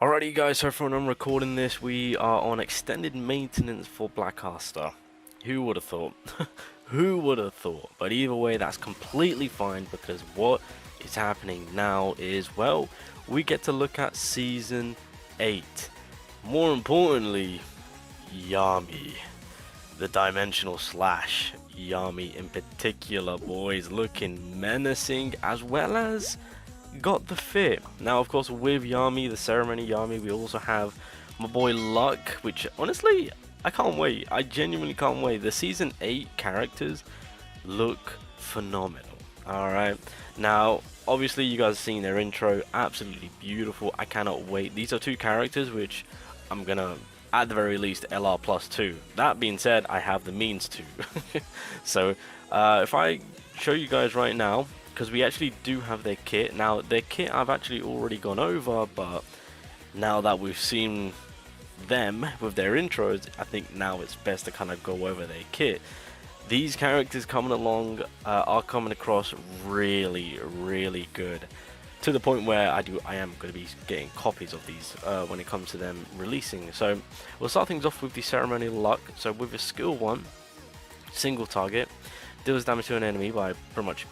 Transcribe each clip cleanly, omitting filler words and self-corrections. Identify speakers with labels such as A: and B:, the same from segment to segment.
A: Alrighty guys, so for when I'm recording this, we are on extended maintenance for Blackcaster. Who would have thought? Who would have thought? But either way, that's completely fine, because what is happening now is, well, we get to look at Season 8. More importantly, YAMI. The Dimensional Slash. YAMI in particular, boys, looking menacing, as well as got the fit. Now, of course, with YAMI, the ceremony YAMI, we also have my boy Luck, which honestly, I can't wait. I genuinely can't wait. The Season 8 characters look phenomenal. Alright, now, obviously, you guys have seen their intro. Absolutely beautiful. I cannot wait. These are two characters which I'm gonna, at the very least, LR plus 2. That being said, I have the means to. So, if I show you guys right now, because we actually do have their kit. Now, their kit I've actually already gone over, but now that we've seen them with their intros, I think now it's best to kind of go over their kit. These characters coming along are coming across really, really good, to the point where I am going to be getting copies of these when it comes to them releasing. So we'll start things off with the ceremonial Luck. So with a skill 1, single target, deals damage to an enemy by pretty much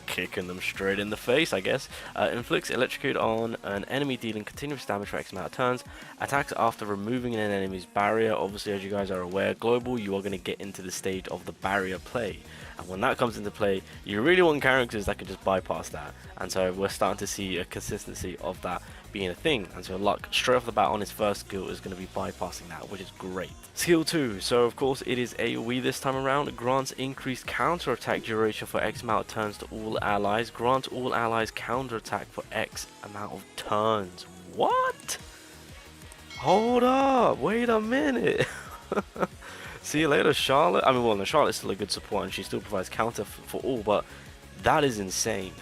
A: kicking them straight in the face, I guess. Inflicts electrocute on an enemy, dealing continuous damage for X amount of turns. Attacks after removing an enemy's barrier. Obviously, as you guys are aware, global, you are going to get into the stage of the barrier play, and when that comes into play, you really want characters that can just bypass that, and so we're starting to see a consistency of that being a thing. And so Luck, straight off the bat on his first skill, is going to be bypassing that, which is great. Skill 2, so of course it is AoE this time around. Grants increased counter attack duration for X amount of turns to all allies. Grants all allies counter attack for X amount of turns. What? Hold up, wait a minute. See you later, Charlotte. I mean, well, no, Charlotte's still a good support and she still provides counter for all, but that is insane.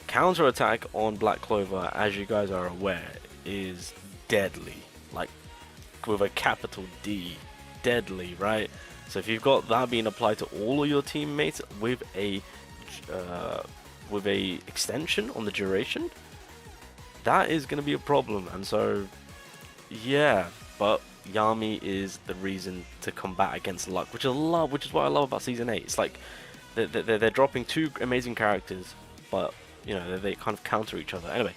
A: Counter attack on Black Clover, as you guys are aware, is deadly, like with a capital D, deadly, right? So if you've got that being applied to all of your teammates with a extension on the duration, that is going to be a problem. And so, yeah, but YAMI is the reason to combat against Luck, which is what I love about Season 8. It's like they're dropping two amazing characters, but you know, they kind of counter each other. Anyway,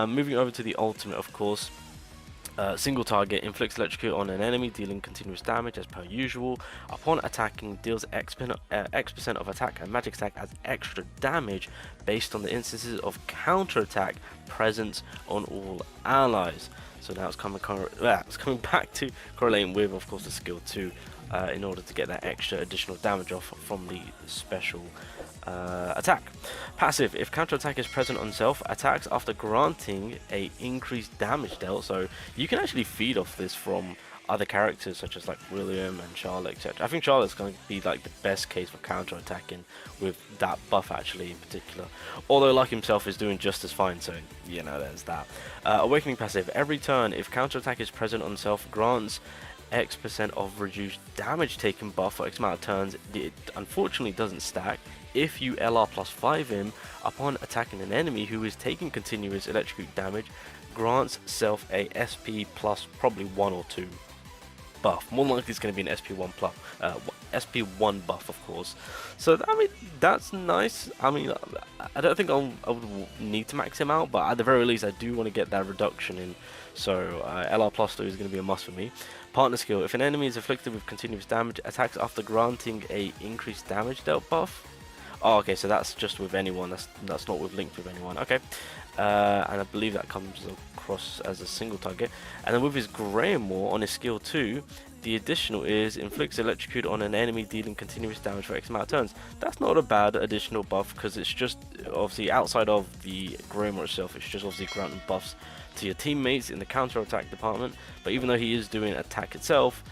A: moving over to the ultimate, of course. Single target, inflicts electrocute on an enemy, dealing continuous damage as per usual. Upon attacking, deals X% of attack and magic attack as extra damage based on the instances of counter attack present on all allies. So now it's coming back to correlating with, of course, the skill 2 in order to get that extra additional damage off from the special attack. Passive, if counter attack is present on self, attacks after granting a increased damage dealt. So you can actually feed off this from other characters such as like William and Charlotte, etc. I think Charlotte's going to be like the best case for counter attacking with that buff actually in particular, although Luck himself is doing just as fine, so you know, there's that. Awakening passive, every turn if counter attack is present on self, grants X% of reduced damage taken buff for X amount of turns. It unfortunately doesn't stack. If you LR plus 5 him upon attacking an enemy who is taking continuous electrocute damage, grants self a SP plus probably 1 or 2 buff. More likely it's going to be an SP1 plus, SP1 buff, of course. So I mean, that's nice. I mean, I don't think I would need to max him out, but at the very least I do want to get that reduction in. So LR plus 2 is going to be a must for me. Partner skill, if an enemy is afflicted with continuous damage, attacks after granting a increased damage dealt buff. Oh, okay, so that's just with anyone, that's not with linked with anyone. Okay, and I believe that comes across as a single target. And then with his Greymoor on his skill 2, the additional is inflicts electrocute on an enemy, dealing continuous damage for X amount of turns. That's not a bad additional buff, because it's just obviously outside of the Greymoor itself, it's just obviously granting buffs to your teammates in the counter attack department. But even though he is doing attack itself,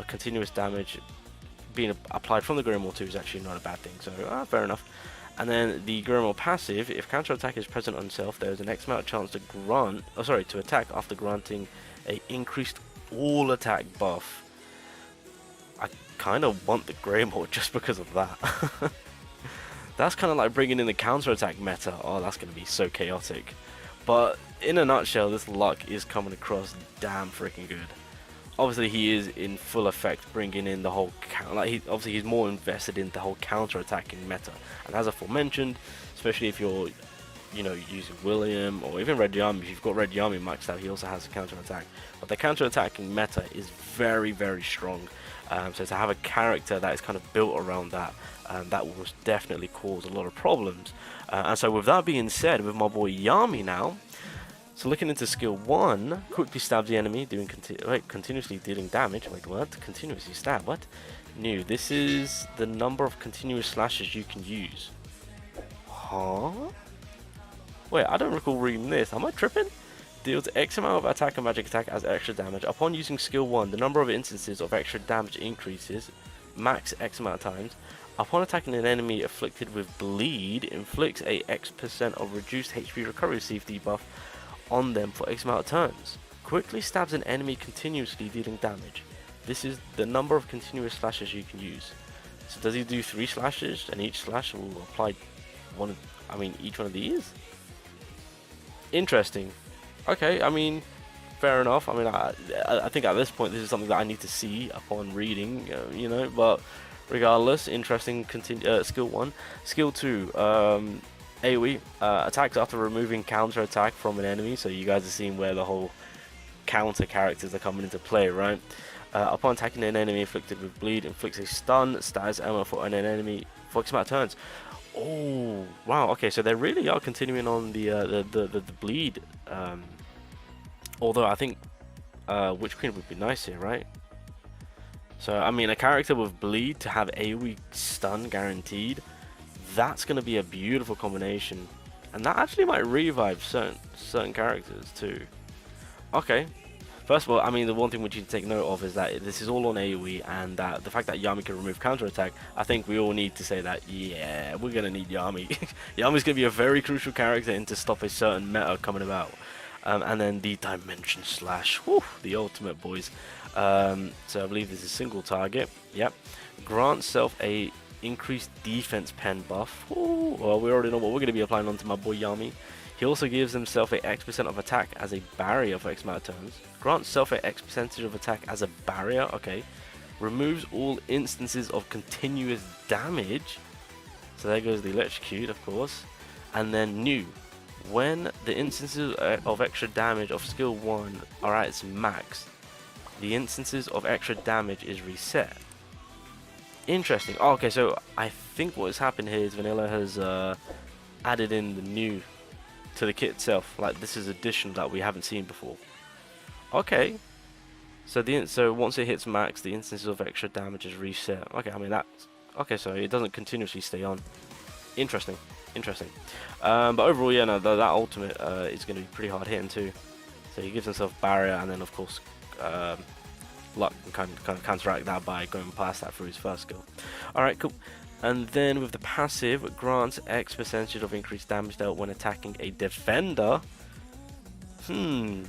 A: continuous damage being applied from the Greymoor 2 is actually not a bad thing, so fair enough. And then the Greymoor passive, if counter attack is present on self, there is an X amount of chance to attack after granting a increased all attack buff. I kind of want the Greymoor just because of that. That's kind of like bringing in the counter attack meta. Oh, that's going to be so chaotic. But in a nutshell, this luck is coming across damn freaking good. Obviously, he is in full effect, bringing in the whole obviously he's more invested in the whole counter-attacking meta, and as aforementioned, especially if you're, you know, using William or even Red Yami. If you've got Red Yami maxed out, he also has a counter-attack. But the counter-attacking meta is very, very strong. So to have a character that is kind of built around that, that will definitely cause a lot of problems. And so with that being said, with my boy Yami now, so looking into skill 1, quickly stabs the enemy, doing continuously dealing damage. Wait, what? Continuously stab? What? New. This is the number of continuous slashes you can use. Huh? Wait, I don't recall reading this. Am I tripping? Deals X amount of attack and magic attack as extra damage. Upon using skill 1, the number of instances of extra damage increases, max X amount of times. Upon attacking an enemy afflicted with bleed, inflicts a X% of reduced HP recovery received debuff on them for X amount of turns. Quickly stabs an enemy continuously dealing damage. This is the number of continuous slashes you can use. So does he do 3 slashes, and each slash will apply each one of these? Interesting. Okay, I mean, fair enough. I mean, I think at this point this is something that I need to see upon reading, you know, but regardless, interesting. Skill 1. Skill 2, AoE, attacks after removing counter attack from an enemy. So you guys are seeing where the whole counter characters are coming into play, right? Upon attacking an enemy afflicted with bleed, inflicts a stun, status ammo for an enemy for X amount of turns. Oh wow, okay, so they really are continuing on the bleed, although I think Witch Queen would be nice here, right? So I mean, a character with bleed to have AoE stun guaranteed, that's going to be a beautiful combination, and that actually might revive certain characters too. Okay, first of all, I mean, the one thing which you need to take note of is that this is all on AoE, and that the fact that Yami can remove counterattack, I think we all need to say that, yeah, we're going to need Yami. Yami's going to be a very crucial character in to stop a certain meta coming about. And then the Dimension Slash, whew, the ultimate, boys. So I believe this is single target, yep. Grants self a increased defense pen buff. Ooh, well, we already know what we're going to be applying onto my boy Yami. He also gives himself a X% of attack as a barrier for X amount of turns. Grants self a X percentage of attack as a barrier, okay. Removes all instances of continuous damage. So there goes the electrocute, of course. And then new. When the instances of extra damage of skill 1 are at its max, the instances of extra damage is reset. Interesting. Oh, okay, so I think what has happened here is Vanilla has added in the new to the kit itself. Like, this is additional that we haven't seen before. Okay. So once it hits max, the instances of extra damage is reset. Okay, I mean that's okay. So it doesn't continuously stay on. Interesting. But overall, yeah, no, that ultimate is going to be pretty hard hitting too. So he gives himself barrier, and then of course, luck can kind of counteract that by going past that through his first skill. All right, cool. And then with the passive, grants X percentage of increased damage dealt when attacking a defender. I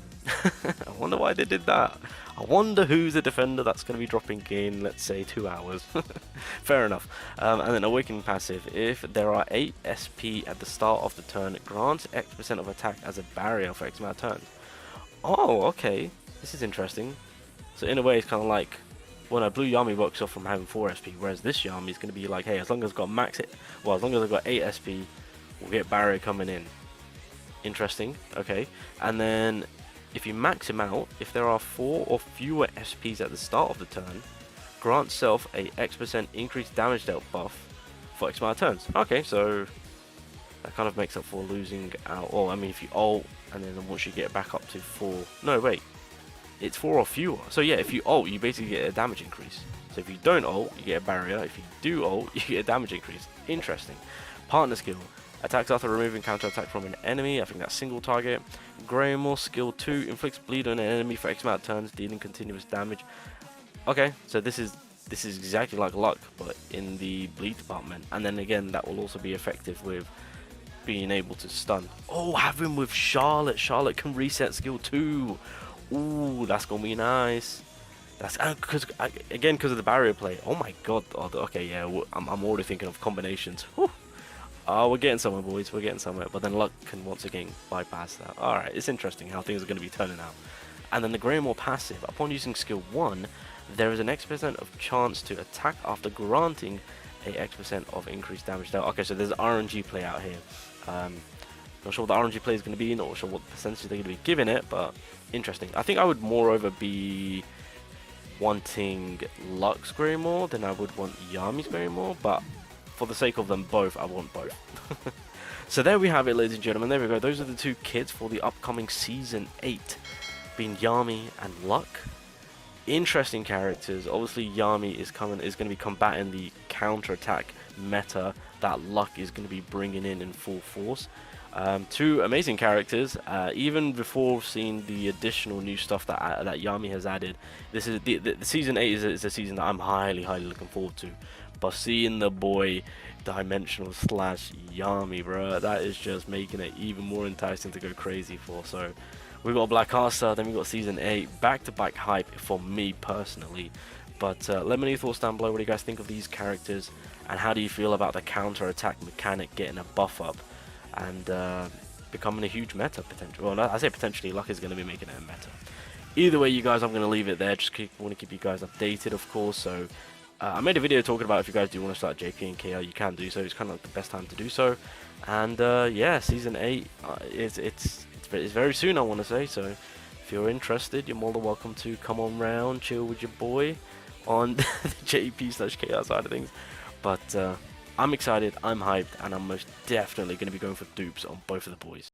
A: wonder why they did that. I wonder who's the defender that's going to be dropping in, let's say, 2 hours. Fair enough. And then awakening passive. If there are 8 SP at the start of the turn, grants X% of attack as a barrier for X amount of turns. Oh, okay. This is interesting. So in a way, it's kind of like, well, no, Blue Yami works off from having 4 SP, whereas this Yami is going to be like, hey, as long as I've got max it, well, as long as I've got 8 SP, we'll get barrier coming in. Interesting. Okay. And then if you max him out, if there are 4 or fewer SPs at the start of the turn, grant self a X% increased damage dealt buff for X amount of turns. Okay, so that kind of makes up for losing out. Or, I mean, if you ult, and then once you get back up to 4... No, wait. It's 4 or fewer. So yeah, if you ult, you basically get a damage increase. So if you don't ult, you get a barrier. If you do ult, you get a damage increase. Interesting. Partner skill. Attacks after removing counter attack from an enemy. I think that's single target. Greymore skill 2 inflicts bleed on an enemy for X amount of turns, dealing continuous damage. Okay, so this is exactly like luck, but in the bleed department. And then again, that will also be effective with being able to stun. Oh, have him with Charlotte. Charlotte can reset skill 2. Ooh, that's gonna be nice. That's because of the barrier play. Oh my god. Oh, okay, yeah, I'm already thinking of combinations. Whew. Oh, we're getting somewhere, boys. We're getting somewhere. But then luck can once again bypass that. Alright, it's interesting how things are going to be turning out. And then the Greymore passive. Upon using skill 1, there is an X% of chance to attack after granting a X% of increased damage dealt. Okay, so there's RNG play out here. Not sure what the RNG play is going to be, not sure what percentage they're going to be giving it, but interesting. I think I would moreover be wanting Luck's Greymore than I would want Yami's Greymore, but for the sake of them both, I want both. So there we have it, ladies and gentlemen. There we go. Those are the two kits for the upcoming Season 8, being Yami and Luck. Interesting characters. Obviously, Yami is going to be combating the counter-attack meta that Luck is going to be bringing in full force. Two amazing characters. Even before seeing the additional new stuff that Yami has added, this is the Season 8 is a season that I'm highly looking forward to. But seeing the boy Dimensional / Yami, bro, that is just making it even more enticing to go crazy for. So we've got Black Heartstar, then we've got Season 8, back-to-back hype for me personally. But let me know your thoughts down below. What do you guys think of these characters, and how do you feel about the counter-attack mechanic getting a buff up and becoming a huge meta potential? Well, I say potentially, Luck is going to be making it a meta. Either way, you guys, I'm going to leave it there. Just want to keep you guys updated, of course. So I made a video talking about if you guys do want to start JP and KR, you can do so. It's kind of like the best time to do so. And yeah, Season 8 it's very soon, I want to say. So if you're interested, you're more than welcome to come on round, chill with your boy on the JP/KR side of things. But I'm excited, I'm hyped, and I'm most definitely going to be going for dupes on both of the boys.